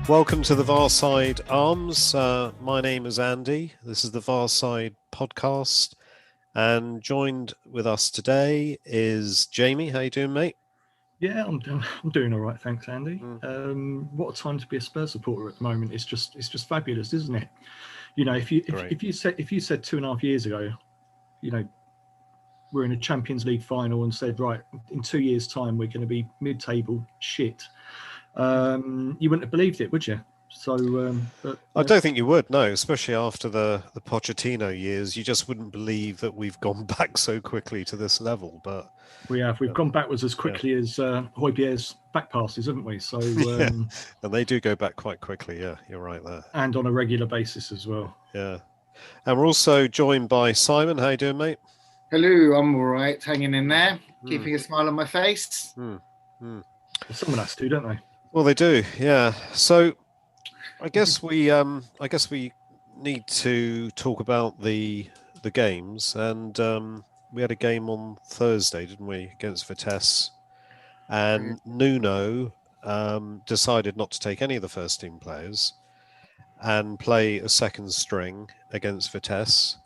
Welcome to the Varside Arms. My name is Andy. This is the Varside podcast, and joined with us today is Jamie. How you doing, mate? Yeah, I'm doing all right, thanks, Andy. What a time to be a Spurs supporter at the moment. It's just fabulous, isn't it? You know, if you said 2.5 years ago, you know, we're in a Champions League final and said, right, in 2 years' time we're going to be mid-table shit, you wouldn't have believed it, would you? So, I don't think you would, no, especially after the Pochettino years. You just wouldn't believe that we've gone back so quickly to this level. But we've gone backwards as quickly as Højbjerg's back passes, haven't we? So, and they do go back quite quickly. Yeah, you're right there. And on a regular basis as well. Yeah, and we're also joined by Simon. How you doing, mate? Hello, I'm all right, hanging in there, keeping a smile on my face. Someone has to, don't they? Well, they do, yeah. So, I guess we need to talk about the games, and we had a game on Thursday, didn't we, against Vitesse, and Nuno decided not to take any of the first team players and play a second string against Vitesse.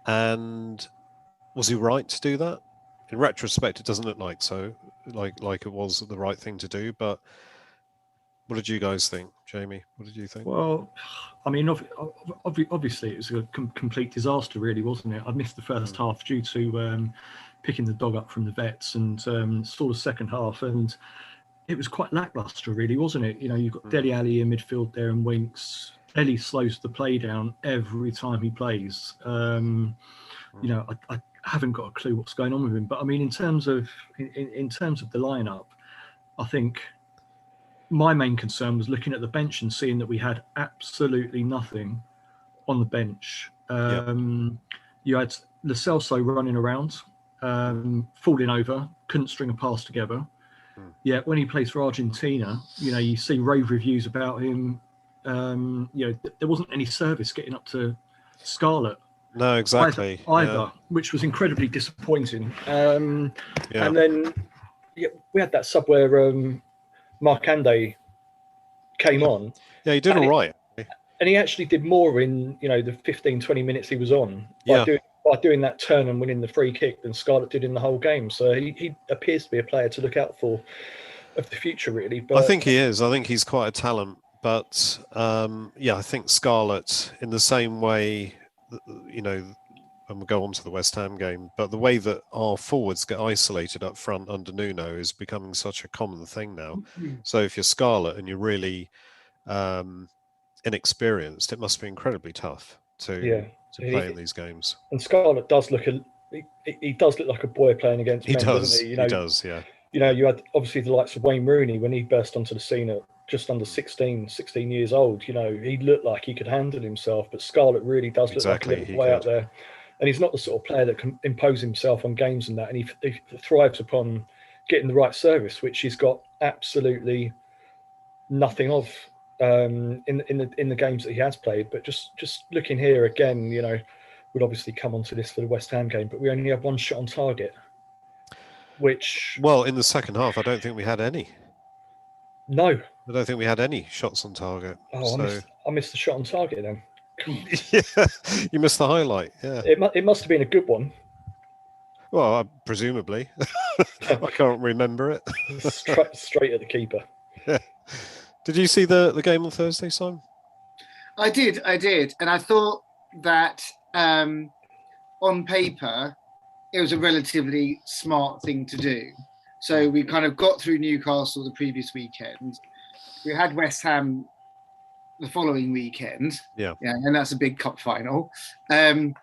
And was he right to do that? In retrospect, it doesn't look like so, like it was the right thing to do. But what did you guys think, Jamie? What did you think? Well, I mean, obviously it was a complete disaster, really, wasn't it? I missed the first half due to picking the dog up from the vets, and saw the second half, and it was quite lackluster, really, wasn't it? You know, you've got Dele Alli in midfield there and Winks. Ellie slows the play down every time he plays. You know, I haven't got a clue what's going on with him. But I mean, in terms of the lineup, I think my main concern was looking at the bench and seeing that we had absolutely nothing on the bench. You had Lo Celso running around, falling over, couldn't string a pass together. Yet when he plays for Argentina, you know, you see rave reviews about him. You know, there wasn't any service getting up to Scarlett. No, exactly. Either, which was incredibly disappointing. And then we had that sub where Marcande came on. Yeah, he did all right. And he actually did more in, you know, the 15, 20 minutes he was on by doing that turn and winning the free kick than Scarlett did in the whole game. So he appears to be a player to look out for of the future, really. But I think he is. I think he's quite a talent. But, I think Scarlett, in the same way, you know, and we'll go on to the West Ham game, but the way that our forwards get isolated up front under Nuno is becoming such a common thing now. So if you're Scarlett and you're really inexperienced, it must be incredibly tough to play in these games. And Scarlett does look he does look like a boy playing against men, doesn't he? You know, he does, yeah. You know, you had obviously the likes of Wayne Rooney when he burst onto the scene at just under 16 years old. You know, he looked like he could handle himself, but Scarlett really does look like a little boy out there. And he's not the sort of player that can impose himself on games and that. And he thrives upon getting the right service, which he's got absolutely nothing of in the games that he has played. But just looking here again, you know, we'll obviously come onto this for the West Ham game, but we only have one shot on target. Well, in the second half, I don't think we had any. No. I don't think we had any shots on target. Oh, so I missed the shot on target then. Yeah, you missed the highlight. Yeah, it must have been a good one. Well, presumably, I can't remember it. straight at the keeper. Yeah. Did you see the game on Thursday, Simon? I did, and I thought that on paper it was a relatively smart thing to do. So we kind of got through Newcastle the previous weekend. We had West Ham the following weekend. Yeah, and that's a big cup final. And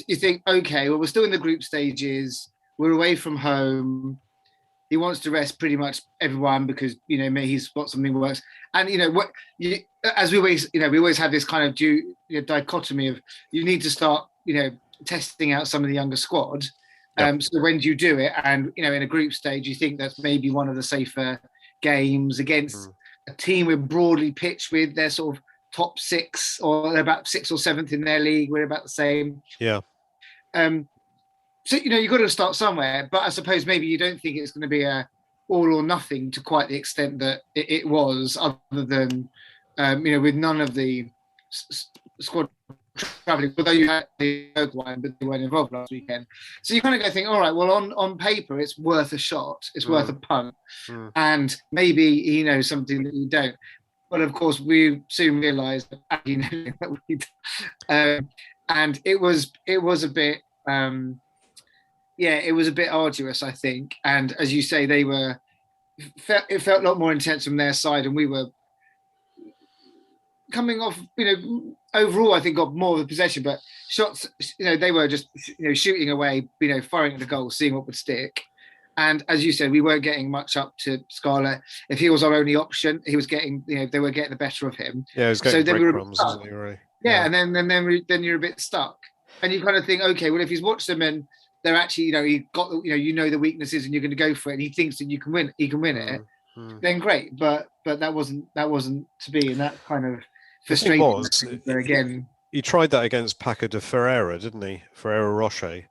you think, okay, well, we're still in the group stages. We're away from home. He wants to rest pretty much everyone because, you know, maybe he's got something works. And, you know, as we always have this kind of dichotomy of you need to start, you know, testing out some of the younger squad. So when do you do it? And, you know, in a group stage, you think that's maybe one of the safer games against a team we're broadly pitched with. They're sort of top six, or they're about 6th or 7th in their league. We're about the same. Yeah. So, you know, you've got to start somewhere. But I suppose maybe you don't think it's going to be a all or nothing to quite the extent that it was, other than with none of the squad travelling, although you had the one, but they weren't involved last weekend. So you kind of go think, all right, well, on paper, it's worth a shot, it's worth a punt, and maybe he knows something that you don't. But of course, we soon realised that he knew that we don't. And it was a bit, it was a bit arduous, I think. And as you say, it felt a lot more intense from their side, and we were coming off, overall, I think got more of the possession, but shots, they were just, shooting away, firing at the goal, seeing what would stick. And as you said, we weren't getting much up to Scarlett. If he was our only option, he was getting, they were getting the better of him. Yeah, he was getting breadcrumbs, wasn't he, right? Yeah, and then you're a bit stuck. And you kind of think, okay, well, if he's watched them and they're actually, he got, the weaknesses and you're going to go for it, and he thinks that he can win it, then great. But that wasn't to be, and that kind of frustrating. Again, he tried that against Paco de Ferreira, didn't he? Ferreira Rocher.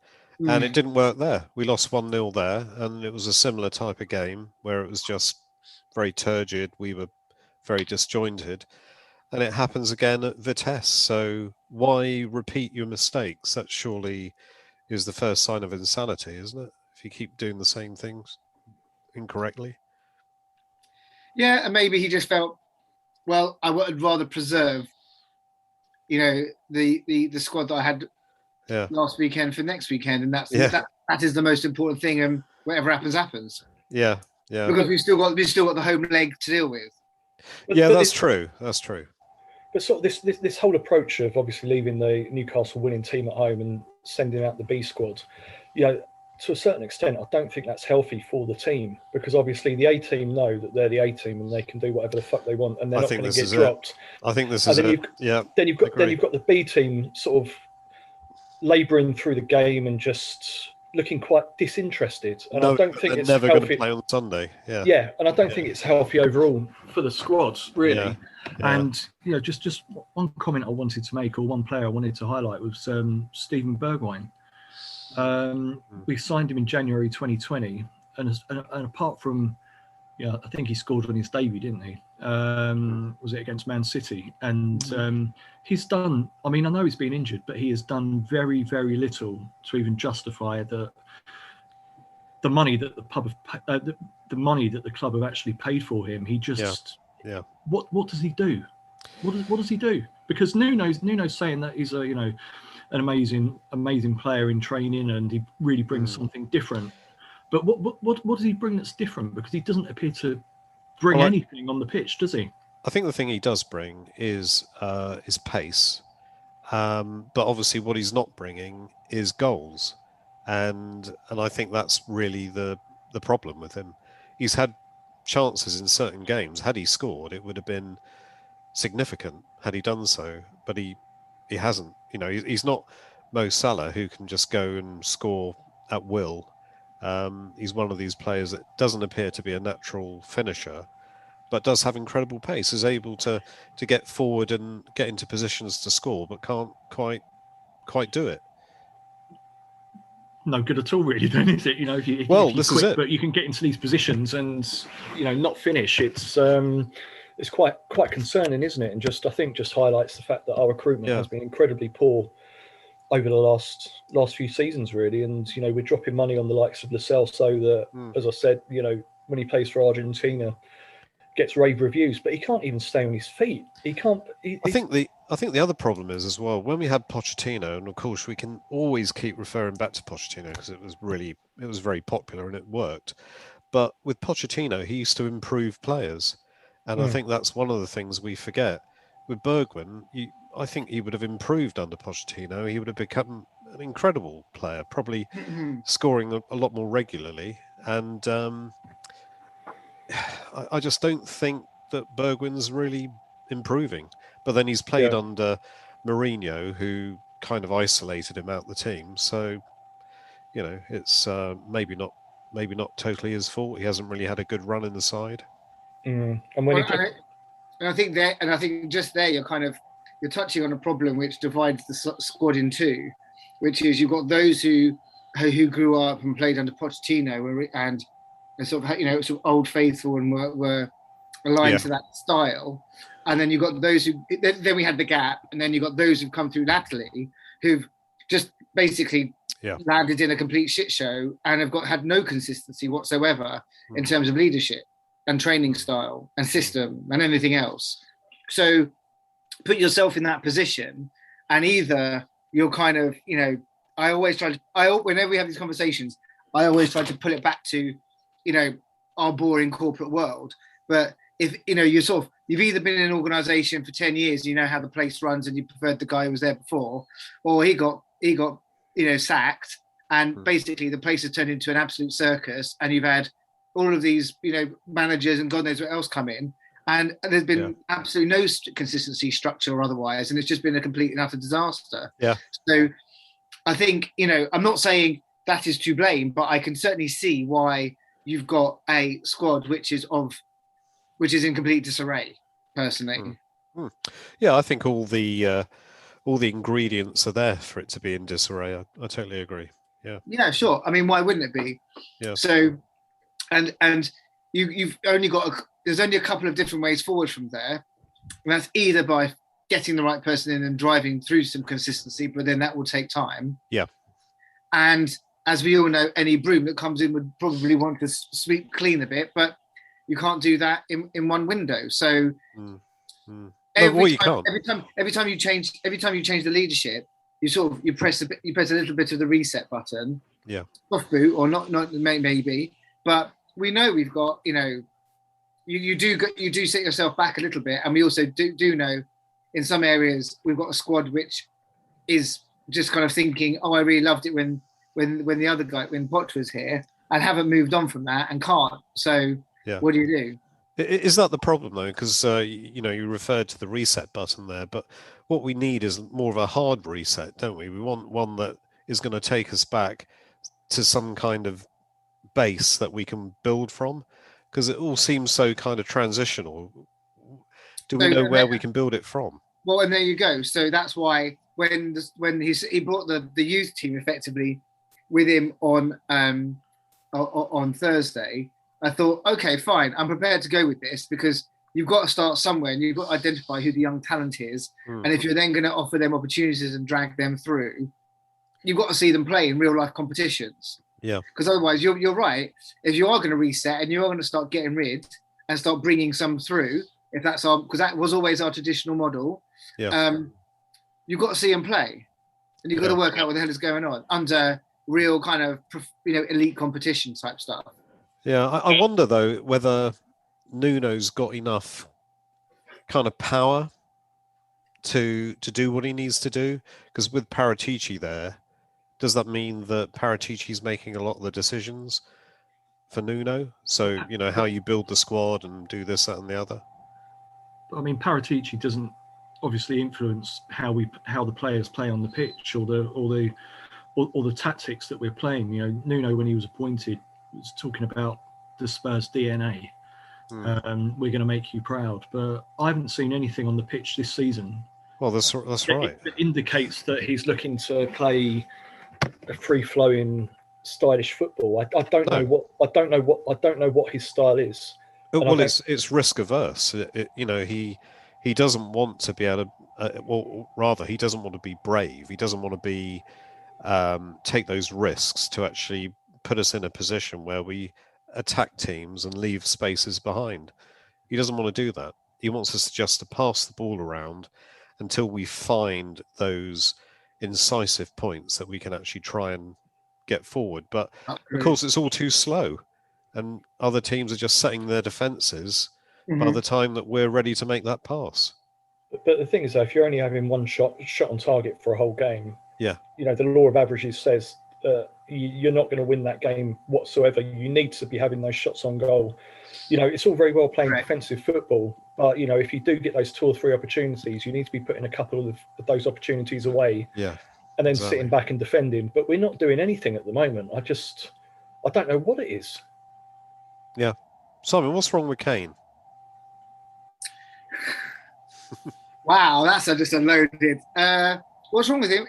And it didn't work there. We lost 1-0 there, and it was a similar type of game where it was just very turgid. We were very disjointed. And it happens again at Vitesse. So why repeat your mistakes? That surely is the first sign of insanity, isn't it? If you keep doing the same things incorrectly. Yeah, and maybe he just felt, well, I would rather preserve, the squad that I had last weekend for next weekend, and that is the most important thing, and whatever happens. Yeah. Because we've still got the home leg to deal with. But that's true. That's true. But sort of this whole approach of obviously leaving the Newcastle winning team at home and sending out the B squad, to a certain extent, I don't think that's healthy for the team, because obviously the A team know that they're the A team and they can do whatever the fuck they want, and they're not going to get dropped. I think this is it. Then you've got the B team sort of labouring through the game and just looking quite disinterested. And I don't think it's never healthy. Going to play on Sunday. Yeah, and I don't think it's healthy overall for the squads, really. And just one comment I wanted to make, or one player I wanted to highlight, was Steven Bergwijn. We signed him in January 2020, and apart from, I think he scored on his debut, didn't he? Was it against Man City? And he's done, I know he's been injured, but he has done very, very little to even justify the money that the money that the club have actually paid for him. He just, what does he do? What does he do? Because Nuno's saying that he's an amazing player in training, and he really brings something different. But what does he bring that's different? Because he doesn't appear to bring anything on the pitch, does he? I think the thing he does bring is pace, but obviously what he's not bringing is goals, and I think that's really the problem with him. He's had chances in certain games. Had he scored, it would have been significant had he done so, but he hasn't. He's not Mo Salah, who can just go and score at will. He's one of these players that doesn't appear to be a natural finisher, but does have incredible pace, is able to get forward and get into positions to score, but can't quite do it. No good at all, really, then, is it? If you this quit, is it. But you can get into these positions and not finish. It's quite concerning, isn't it? And I think highlights the fact that our recruitment has been incredibly poor over the last few seasons, really. And we're dropping money on the likes of Lo Celso that, as I said, when he plays for Argentina, gets rave reviews, but he can't even stay on his feet. He can't. I think the other problem is as well, when we had Pochettino, and of course we can always keep referring back to Pochettino because it was very popular and it worked. But with Pochettino, he used to improve players, and I think that's one of the things we forget. With Bergwijn, I think he would have improved under Pochettino. He would have become an incredible player, probably scoring a lot more regularly. And I just don't think that Bergwijn's really improving. But then he's played under Mourinho, who kind of isolated him out the team. So, it's maybe not totally his fault. He hasn't really had a good run in the side. And I think just there you're touching on a problem which divides the squad in two, which is you've got those who grew up and played under Pochettino and sort of sort of old faithful and were aligned to that style. And then you got those who then we had the gap, and then you got those who've come through latterly who've just basically landed in a complete shit show and have had no consistency whatsoever in terms of leadership and training style and system and anything else. So put yourself in that position, and either you're kind of, whenever we have these conversations, I always try to pull it back to, our boring corporate world. But if, you've either been in an organization for 10 years, you know how the place runs and you preferred the guy who was there before, or he got sacked, and basically the place has turned into an absolute circus, and you've had all of these, managers and God knows what else come in, and there's been absolutely no consistency, structure or otherwise, and it's just been a complete and utter disaster. Yeah. So I think, I'm not saying that is to blame, but I can certainly see why you've got a squad which is in complete disarray, personally. Yeah, I think all the ingredients are there for it to be in disarray. I totally agree. Yeah. Yeah, sure. I mean, why wouldn't it be? Yeah. So, and you've only got there's only a couple of different ways forward from there. And that's either by getting the right person in and driving through some consistency, but then that will take time. Yeah. And as we all know, any broom that comes in would probably want to sweep clean a bit, but you can't do that in one window. So every time you change the leadership, you press a little bit of the reset button. Yeah. Soft boot or not maybe, but we know we've got, you do set yourself back a little bit, and we also do know in some areas we've got a squad which is just kind of thinking, oh, I really loved it when the other guy, when Poch was here, and haven't moved on from that and can't. So what do you do? Is that the problem though? Because you referred to the reset button there, but what we need is more of a hard reset, don't we? We want one that is going to take us back to some kind of base that we can build from, because it all seems so kind of transitional. Do we know where we can build it from? Well, and there you go. So that's why when he brought the youth team effectively with him on Thursday, I thought, okay, fine, I'm prepared to go with this, because you've got to start somewhere and you've got to identify who the young talent is. And if you're then going to offer them opportunities and drag them through, you've got to see them play in real life competitions. Yeah. Because otherwise, you're right. If you are going to reset and you are going to start getting rid and start bringing some through, because that was always our traditional model. Yeah. You've got to see them play, and you've got to work out what the hell is going on under real kind of elite competition type stuff. Yeah, I wonder though whether Nuno's got enough kind of power to do what he needs to do. Because with Paratici there, does that mean that Paratici's making a lot of the decisions for Nuno? So how you build the squad and do this, that, and the other. I mean, Paratici doesn't obviously influence how the players play on the pitch or the tactics that we're playing. Nuno, when he was appointed, was talking about the Spurs DNA. We're going to make you proud, but I haven't seen anything on the pitch this season. Well, that's right. It indicates that he's looking to play a free-flowing, stylish football. I don't know what his style is. Well, it's risk averse. He doesn't want to be able to. Rather, he doesn't want to be brave. He doesn't want to be take those risks to actually put us in a position where we attack teams and leave spaces behind. He doesn't want to do that. He wants us just to pass the ball around until we find those incisive points that we can actually try and get forward. But of course, it's all too slow, and other teams are just setting their defences by the time that we're ready to make that pass. But the thing is, though, if you're only having one shot on target for a whole game, the law of averages says you're not going to win that game whatsoever. You need to be having those shots on goal. It's all very well playing defensive football, but if you do get those 2 or 3 opportunities, you need to be putting a couple of those opportunities away. Yeah. And then sitting back and defending. But we're not doing anything at the moment. I don't know what it is. Yeah. Simon, what's wrong with Kane? Wow, that's just unloaded. What's wrong with him?